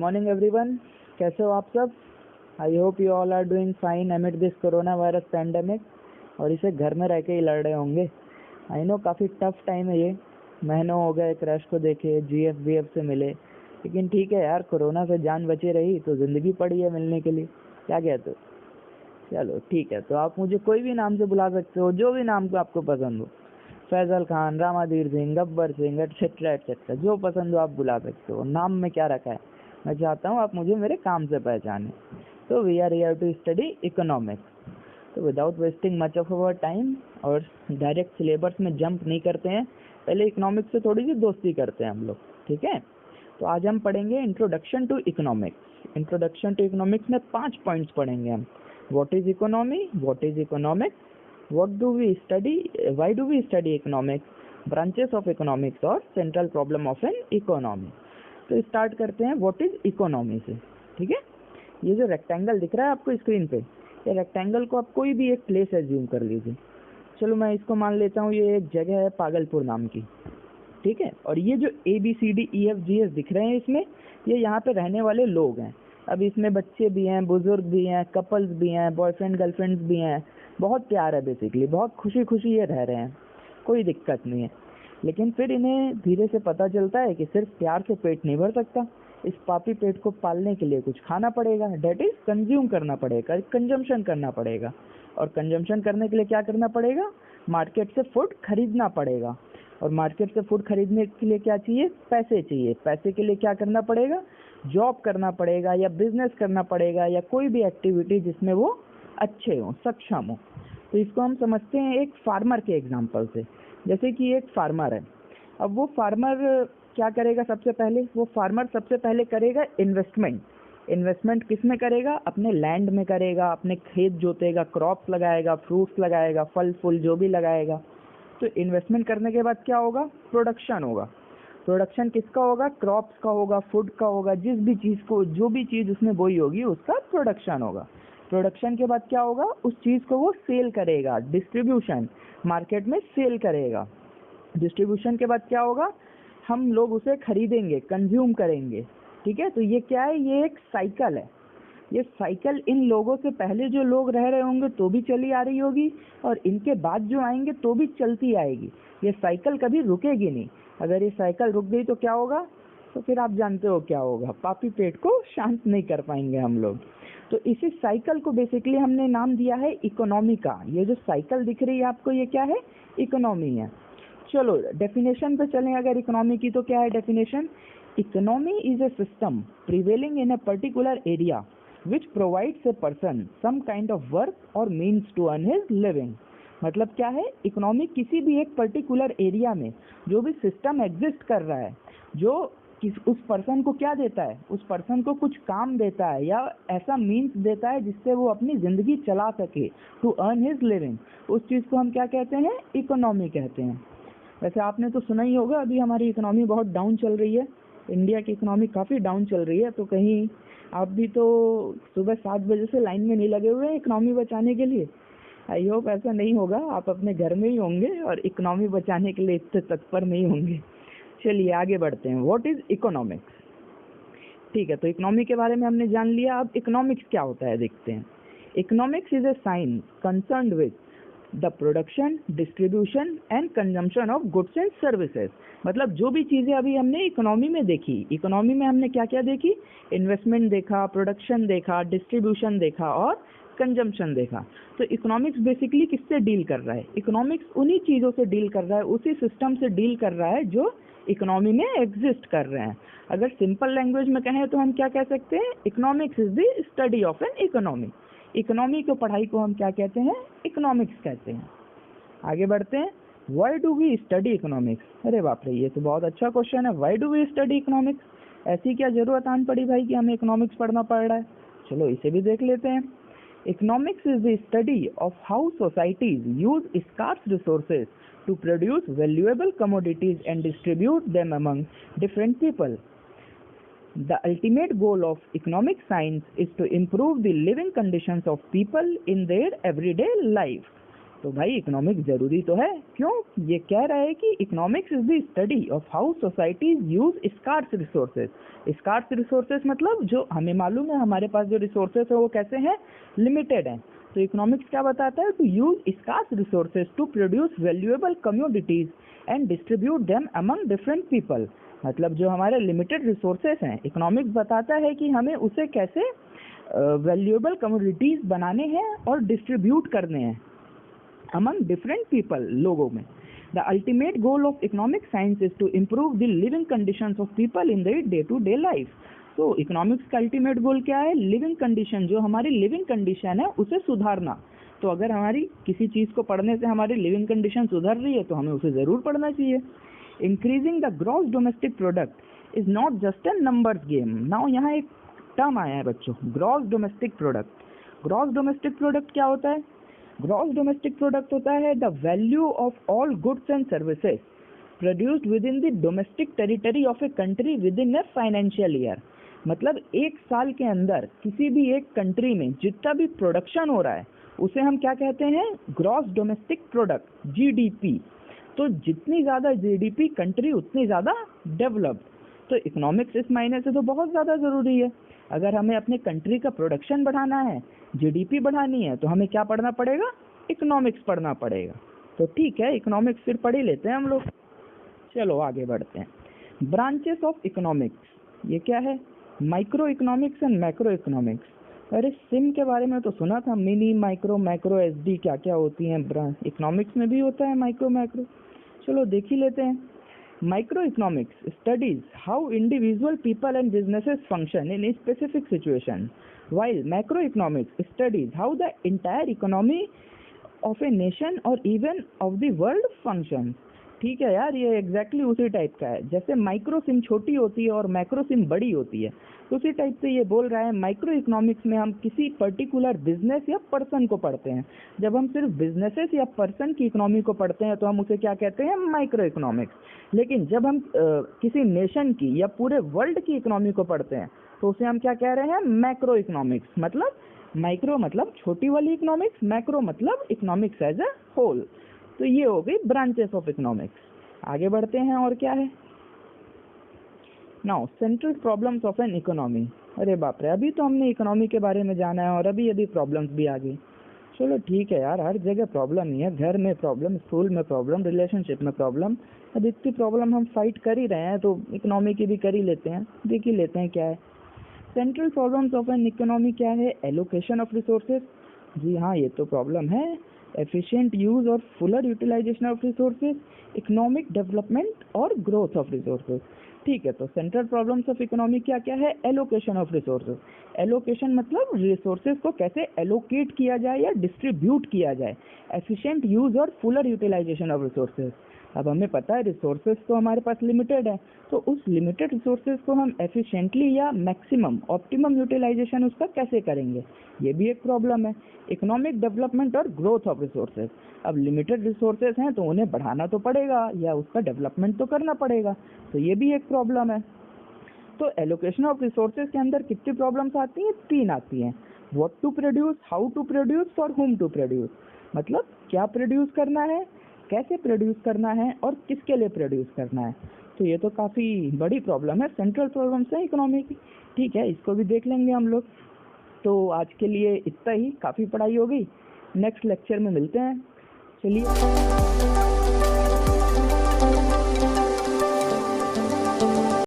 Morning everyone, कैसे हो आप सब? I hope you all are doing fine amid this corona virus pandemic. और इसे घर में रह के ही लड़ रहे होंगे। आई नो काफ़ी टफ टाइम है ये, महीनों हो गए क्रैश को देखे, जीएफ वीएफ से मिले, लेकिन ठीक है यार, कोरोना से जान बची रही तो ज़िंदगी पड़ी है मिलने के लिए। क्या कहते हो? चलो ठीक है, तो आप मुझे कोई भी नाम से बुला सकते हो, जो भी नाम को आपको पसंद हो। फैजल खान, रामाधीर सिंह, गब्बर सिंह, एटसेट्रा एटसेट्रा, जो पसंद हो आप बुला सकते हो। नाम में क्या रखा है, मैं चाहता हूँ आप मुझे मेरे काम से पहचानें। तो we are here to study economics. तो without wasting much of our time और डायरेक्ट सिलेबस में जंप नहीं करते हैं, पहले इकोनॉमिक्स से थोड़ी सी दोस्ती करते हैं हम लोग, ठीक है? तो आज हम पढ़ेंगे introduction to economics. Introduction to economics में 5 पॉइंट्स पढ़ेंगे हम। What is economy, what is economics, what do we study, why do we study economics, branches of economics और central problem of an economy। तो स्टार्ट करते हैं what is economy से, ठीक है? ये जो रेक्टेंगल दिख रहा है आपको स्क्रीन पे, ये रेक्टेंगल को आप कोई भी एक प्लेस एज्यूम कर लीजिए। चलो मैं इसको मान लेता हूँ ये एक जगह है पागलपुर नाम की, ठीक है? और ये जो ABCDEFGH दिख रहे हैं इसमें, ये यहाँ पे रहने वाले लोग हैं। अब इसमें बच्चे भी हैं, बुजुर्ग भी हैं, कपल्स भी हैं, बॉयफ्रेंड गर्लफ्रेंड्स भी हैं, बहुत प्यार है, बेसिकली बहुत खुशी खुशी ये रह रहे हैं, कोई दिक्कत नहीं है। लेकिन फिर इन्हें धीरे से पता चलता है कि सिर्फ प्यार से पेट नहीं भर सकता, इस पापी पेट को पालने के लिए कुछ खाना पड़ेगा, डेट इज कंज्यूम करना पड़ेगा, कंजम्पशन करना पड़ेगा। और कंजम्पशन करने के लिए क्या करना पड़ेगा? मार्केट से फूड खरीदना पड़ेगा। और मार्केट से फूड खरीदने के लिए क्या चाहिए? पैसे चाहिए। पैसे के लिए क्या करना पड़ेगा? जॉब करना पड़ेगा या बिजनेस करना पड़ेगा या कोई भी एक्टिविटी जिसमें वो अच्छे हो, सक्षम हो। तो इसको हम समझते हैं एक फार्मर के एग्जांपल से। जैसे कि एक फार्मर है, अब वो फार्मर क्या करेगा? सबसे पहले वो फार्मर सबसे पहले करेगा इन्वेस्टमेंट। इन्वेस्टमेंट किस में करेगा? अपने लैंड में करेगा, अपने खेत जोतेगा, क्रॉप्स लगाएगा, फ्रूट्स लगाएगा, फल फूल जो भी लगाएगा। तो इन्वेस्टमेंट करने के बाद क्या होगा? प्रोडक्शन होगा। प्रोडक्शन किसका होगा? क्रॉप्स का होगा, फूड का होगा, जिस भी चीज़ को, जो भी चीज़ उसने बोई होगी उसका प्रोडक्शन होगा। प्रोडक्शन के बाद क्या होगा? उस चीज़ को वो सेल करेगा, डिस्ट्रीब्यूशन, मार्केट में सेल करेगा। डिस्ट्रीब्यूशन के बाद क्या होगा? हम लोग उसे खरीदेंगे, कंज्यूम करेंगे, ठीक है? तो ये क्या है? ये एक साइकिल है। ये साइकिल इन लोगों से पहले जो लोग रह रहे होंगे तो भी चली आ रही होगी, और इनके बाद जो आएंगे तो भी चलती आएगी। ये साइकिल कभी रुकेगी नहीं। अगर ये साइकिल रुक गई तो क्या होगा? तो फिर आप जानते हो क्या होगा, पापी पेट को शांत नहीं कर पाएंगे हम लोग। तो इसी साइकिल को बेसिकली हमने नाम दिया है इकोनॉमी का। ये जो साइकिल दिख रही है आपको, ये क्या है? इकोनॉमी है। चलो डेफिनेशन पे चलें अगर इकोनॉमी की, तो क्या है definition? Economy is a system prevailing in a particular area which provides a person some kind of work or means to earn his living। मतलब क्या है? इकोनॉमी किसी भी एक पर्टिकुलर एरिया में जो भी सिस्टम एग्जिस्ट कर रहा है, जो उस पर्सन को क्या देता है? उस पर्सन को कुछ काम देता है या ऐसा मीन्स देता है जिससे वो अपनी ज़िंदगी चला सके, टू अर्न हिज लिविंग। उस चीज़ को हम क्या कहते हैं? इकोनॉमी कहते हैं। वैसे आपने तो सुना ही होगा, अभी हमारी इकोनॉमी बहुत डाउन चल रही है, इंडिया की इकोनॉमी काफ़ी डाउन चल रही है। तो कहीं आप भी तो सुबह 7 बजे से लाइन में नहीं लगे हुए हैं इकोनॉमी बचाने के लिए? आई होप ऐसा नहीं होगा, आप अपने घर में ही होंगे और इकोनॉमी बचाने के लिए इतने तत्पर नहीं होंगे। चलिए आगे बढ़ते हैं। What is economics? ठीक है, तो इकोनॉमी के बारे में हमने जान लिया। अब इकोनॉमिक्स क्या होता है देखते हैं। Economics is a science concerned with the production, distribution and consumption of goods and services. मतलब जो भी चीज़ें अभी हमने इकोनॉमी में देखी, इकोनॉमी में हमने क्या क्या देखी? इन्वेस्टमेंट देखा, प्रोडक्शन देखा, डिस्ट्रीब्यूशन देखा और कंजम्पशन देखा। तो इकोनॉमिक्स बेसिकली किससे डील कर रहा है? इकोनॉमिक्स उन्हीं चीज़ों से डील कर रहा है, उसी सिस्टम से डील कर रहा है जो इकोनॉमी में एग्जिस्ट कर रहे हैं। अगर सिंपल लैंग्वेज में कहें तो हम क्या कह सकते हैं? Economics is the study of an economy. Economy की पढ़ाई को हम क्या कहते हैं? इकोनॉमिक्स कहते हैं। आगे बढ़ते हैं। Why do we study economics? अरे बाप रे, ये तो बहुत अच्छा क्वेश्चन है। Why do we study economics? ऐसी क्या जरूरत आन पड़ी भाई कि हमें इकोनॉमिक्स पढ़ना पड़ रहा है? चलो इसे भी देख लेते हैं। Economics is the study of how societies use scarce resources to produce valuable commodities and distribute them among different people. The ultimate goal of economic science is to improve the living conditions of people in their everyday life। तो भाई economics जरूरी तो है। क्यों? ये कह रहा है कि economics is the study of how societies use scarce resources. Scarce resources मतलब जो हमें मालूम है हमारे पास जो रिसोर्सेज है वो कैसे हैं, लिमिटेड हैं। तो इकोनॉमिक्स क्या बताता है, to use scarce resources to produce valuable commodities and distribute them among different people. मतलब जो हमारे लिमिटेड रिसोर्सेज हैं, इकोनॉमिक्स बताता है कि हमें उसे कैसे वैल्यूएबल कम्योडिटीज बनाने हैं और डिस्ट्रीब्यूट करने हैं among different people, लोगों में। The ultimate goal of economic science is to improve the living conditions of people in their day-to-day life। तो इकोनॉमिक्स का अल्टीमेट गोल क्या है, लिविंग कंडीशन, जो हमारी लिविंग कंडीशन है उसे सुधारना। तो अगर हमारी किसी चीज़ को पढ़ने से हमारी लिविंग कंडीशन सुधर रही है तो हमें उसे ज़रूर पढ़ना चाहिए। Increasing the gross domestic product is not just a numbers game. Now यहाँ एक टर्म आया है बच्चों, gross domestic product. Gross domestic product क्या होता है? ग्रॉस डोमेस्टिक प्रोडक्ट होता है the value of all goods and services produced with in the domestic territory of a country with in a financial year. मतलब एक साल के अंदर किसी भी एक कंट्री में जितना भी प्रोडक्शन हो रहा है उसे हम क्या कहते हैं, ग्रॉस डोमेस्टिक प्रोडक्ट, जीडीपी। तो जितनी ज़्यादा जीडीपी कंट्री उतनी ज़्यादा डेवलप्ड। तो इकोनॉमिक्स इस मायने से तो बहुत ज़्यादा ज़रूरी है। अगर हमें अपने कंट्री का प्रोडक्शन बढ़ाना है, जीडीपी बढ़ानी है, तो हमें क्या पढ़ना पड़ेगा, इकोनॉमिक्स पढ़ना पड़ेगा। तो ठीक है, इकोनॉमिक्स फिर पढ़ ही लेते हैं हम लोग। चलो आगे बढ़ते हैं। ब्रांचेस ऑफ इकोनॉमिक्स, ये क्या है, micro economics and macro economics. अरे सिम के बारे में तो सुना था, मिनी, माइक्रो, मैक्रो, एसडी क्या क्या होती हैं। इकोनॉमिक्स में भी होता है माइक्रो मैक्रो। चलो देख ही लेते हैं। Microeconomics studies how individual people and businesses function in a specific situation, while macroeconomics studies how the entire economy of a nation or even of the world functions। ठीक है यार, ये एग्जैक्टली उसी type का है। जैसे माइक्रो सिम छोटी होती है और मैक्रो सिम बड़ी होती है, तो उसी टाइप से ये बोल रहा है माइक्रो इकोनॉमिक्स में हम किसी पर्टिकुलर बिजनेस या पर्सन को पढ़ते हैं। जब हम सिर्फ बिजनेसेस या पर्सन की इकोनॉमी को पढ़ते हैं तो हम उसे क्या कहते हैं, माइक्रो इकोनॉमिक्स। लेकिन जब हम किसी नेशन की या पूरे वर्ल्ड की इकोनॉमी को पढ़ते हैं तो उसे हम क्या कह रहे हैं, मैक्रो इकोनॉमिक्स। मतलब माइक्रो मतलब छोटी वाली इकोनॉमिक्स, मैक्रो मतलब इकोनॉमिक्स एज ए होल। तो ये हो गई ब्रांचेस ऑफ इकोनॉमिक्स। आगे बढ़ते हैं, और क्या है, now central problems of an economy. अरे बाप रे, अभी तो हमने इकोनॉमी के बारे में जाना है और अभी प्रॉब्लम्स भी आ गई। चलो ठीक है यार, हर जगह प्रॉब्लम ही है, घर में प्रॉब्लम, स्कूल में प्रॉब्लम, रिलेशनशिप में प्रॉब्लम। अब इतनी प्रॉब्लम हम फाइट कर ही रहे हैं तो इकोनॉमी की भी कर ही लेते हैं, देख ही लेते हैं क्या है। Central problems of an economy क्या है, एलोकेशन ऑफ रिसोर्सेज। जी हाँ, ये तो प्रॉब्लम है। एफिशिएंट यूज और fuller utilisation of resources, economic development और ग्रोथ ऑफ रिसोर्सेज। ठीक है, तो सेंट्रल प्रॉब्लम्स ऑफ इकोनॉमी क्या क्या है, एलोकेशन ऑफ रिसोर्सेज। एलोकेशन मतलब रिसोर्सेज को कैसे एलोकेट किया जाए या डिस्ट्रीब्यूट किया जाए। एफिशिएंट यूज और फुलर यूटिलाइजेशन ऑफ रिसोर्सेज। अब हमें पता है रिसोर्सेज तो हमारे पास लिमिटेड है, तो उस लिमिटेड रिसोर्सेज को हम एफिशिएंटली या मैक्सिमम ऑप्टिमम यूटिलाइजेशन उसका कैसे करेंगे, ये भी एक प्रॉब्लम है। इकोनॉमिक डेवलपमेंट और ग्रोथ ऑफ रिसोर्सेज। अब लिमिटेड रिसोर्सेज हैं तो उन्हें बढ़ाना तो पड़ेगा या उसका डेवलपमेंट तो करना पड़ेगा, तो ये भी एक प्रॉब्लम है। तो एलोकेशन ऑफ रिसोर्सेज के अंदर कितनी प्रॉब्लम्स आती हैं, 3 आती हैं। What to produce, how to produce, for whom to produce. मतलब क्या प्रोड्यूस करना है, कैसे प्रोड्यूस करना है और किसके लिए प्रोड्यूस करना है। तो ये तो काफ़ी बड़ी प्रॉब्लम है, सेंट्रल प्रॉब्लम्स है इकोनॉमी की। ठीक है, इसको भी देख लेंगे हम लोग। तो आज के लिए इतना ही, काफ़ी पढ़ाई हो गई। नेक्स्ट लेक्चर में मिलते हैं, चलिए।